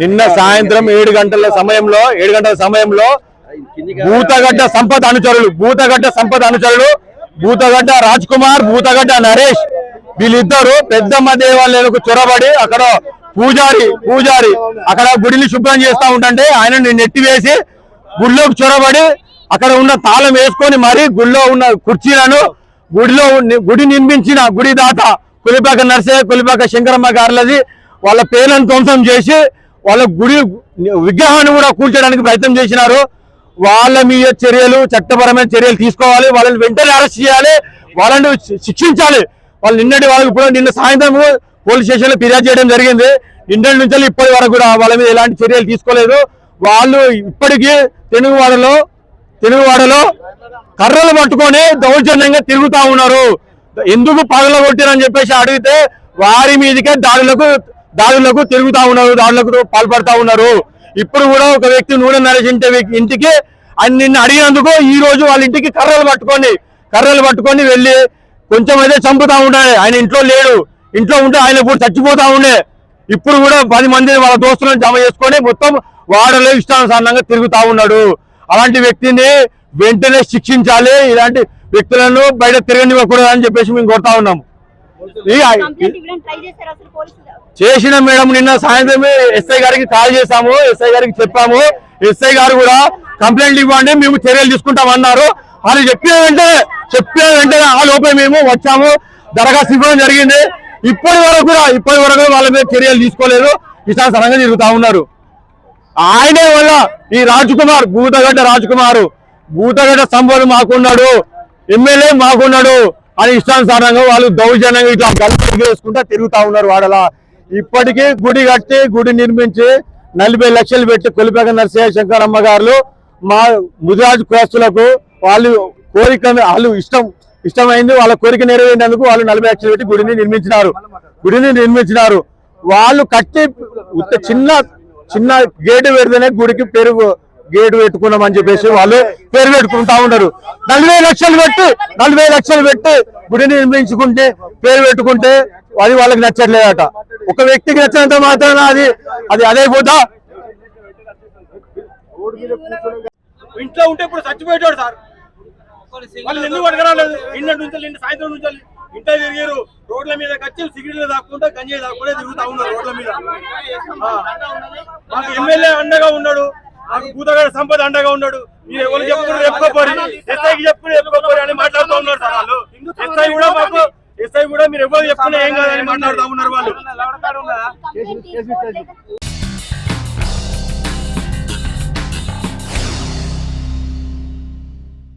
నిన్న సాయంత్రం 7 గంటల సమయంలో భూతగడ్డ సంపద అనుచరులు భూతగడ్డ రాజ్ కుమార్, భూతగడ్డ నరేష్ వీళ్ళిద్దరు పెద్దమ్మ దేవాలయాలకు చొరబడి అక్కడ పూజారి అక్కడ గుడిని శుభ్రం చేస్తా ఉంటే ఆయనని నెట్టివేసి గుడిలోకి చొరబడి అక్కడ ఉన్న తాళం వేసుకొని మరి గుడిలో ఉన్న కుర్చీలను గుడి నిర్మించిన గుడి దాత కొలిపాక నర్సయ్య, కొలిపాక శంకరమ్మ గారులది వాళ్ళ పేర్లను ధ్వంసం చేసి వాళ్ళ గుడి విగ్రహాన్ని కూడా కూల్చడానికి ప్రయత్నం చేసినారు. వాళ్ళ మీద చట్టపరమైన చర్యలు తీసుకోవాలి, వాళ్ళని వెంటనే అరెస్ట్ చేయాలి, వాళ్ళని శిక్షించాలి. వాళ్ళు నిన్న సాయంత్రం పోలీస్ స్టేషన్ లో ఫిర్యాదు చేయడం జరిగింది. నిన్నటి నుంచి ఇప్పటి వరకు కూడా వాళ్ళ మీద ఎలాంటి చర్యలు తీసుకోలేదు. వాళ్ళు ఇప్పటికీ తెలుగువాడలో కర్రలు పట్టుకొని దౌర్జన్యంగా తిరుగుతా ఉన్నారు. ఎందుకు పగలగొట్టిరని చెప్పేసి అడిగితే వారి మీదకే దాడులకు తిరుగుతా ఉన్నారు, దాడులకు పాల్పడతా ఉన్నారు. ఇప్పుడు కూడా ఒక వ్యక్తి నూనె నరేష్ ఇంటికి నిన్ను అడిగినందుకు ఈ రోజు వాళ్ళ ఇంటికి కర్రలు పట్టుకొని వెళ్ళి కొంచెం అయితే చంపుతా ఉండాలి. ఆయన ఇంట్లో లేడు, ఇంట్లో ఉంటే ఆయన కూడా చచ్చిపోతా ఉండే. ఇప్పుడు కూడా 10 మంది వాళ్ళ దోస్తులను జమ చేసుకొని మొత్తం వాడలో ఇష్టానుసారంగా తిరుగుతా ఉన్నాడు. అలాంటి వ్యక్తిని వెంటనే శిక్షించాలి, ఇలాంటి వ్యక్తులను బయట తిరగనివ్వకూడదు అని చెప్పేసి మేము కోరుతా ఉన్నాము. చేసిన మేడం నిన్న సాయంత్రం ఎస్ఐ గారికి కాల్ చేశాము, ఎస్ఐ గారికి చెప్పాము. ఎస్ఐ గారు కూడా కంప్లైంట్ ఇవ్వండి, మేము చర్యలు తీసుకుంటామన్నారు. వాళ్ళు చెప్పిన వెంటనే ఆ లోపే మేము వచ్చాము, దరఖాస్తు ఇవ్వడం జరిగింది. ఇప్పటి వరకు వాళ్ళ మీద చర్యలు తీసుకోలేదు, ఇష్టానుసారంగా తిరుగుతా ఉన్నారు. ఆయనే వల్ల ఈ భూతగడ్డ సంపద మాకున్నాడు, ఎమ్మెల్యే మాకున్నాడు అని ఇష్టానుసారంగా వాళ్ళు దౌర్జన్యంగా ఇట్లా గల్పి వేసుకుంటా తిరుగుతా ఉన్నారు వాడలా. ఇప్పటికీ గుడి నిర్మించి 40 లక్షలు పెట్టి కొలిపాక నర్సయ్య, శంకరమ్మ గారు మా ముదిరాజు కులస్తులకు వాళ్ళు ఇష్టమైంది, వాళ్ళ కోరిక నెరవేరినందుకు వాళ్ళు 40 లక్షలు పెట్టి గుడిని నిర్మించినారు. వాళ్ళు కట్టి చిన్న గేటు పెడితేనే గుడికి గేటు పెట్టుకున్నామని చెప్పేసి వాళ్ళు పేరు పెట్టుకుంటా ఉన్నారు. 40 లక్షలు పెట్టి గుడిని నిర్మించుకుంటే పేరు పెట్టుకుంటే అది వాళ్ళకి నచ్చట్లేదట. ఒక వ్యక్తికి నచ్చినంత మాత్రాన అది అదైపోతా. ఇంట్లో ఉంటే ఇప్పుడు చచ్చిపోయాడు సార్. వాళ్ళు ఎందుకు పడకరాలేదు? నిన్న సాయంత్రం నుంచి ఇంట్లో తిరిగారు, రోడ్ల మీద వచ్చి సిగరెట్లు దాక్కుంటా గంజాయి దాక్కుంటే తిరుగుతా ఉన్నారు రోడ్ల మీద. మాకు ఎమ్మెల్యే అండగా ఉన్నాడు, మాకు భూతగడ్డ సంపద అండగా ఉన్నాడు. మీరు ఎవరు చెప్పుకుని చెప్పుకోపోరి, ఎస్ఐకి చెప్పుకుని చెప్పుకోపోరి అని మాట్లాడుతూ ఉన్నారు సార్ వాళ్ళు. ఎస్ఐ కూడా మీరు ఎవరు చెప్పుకునే ఏం కాదని మాట్లాడుతూ ఉన్నారు వాళ్ళు.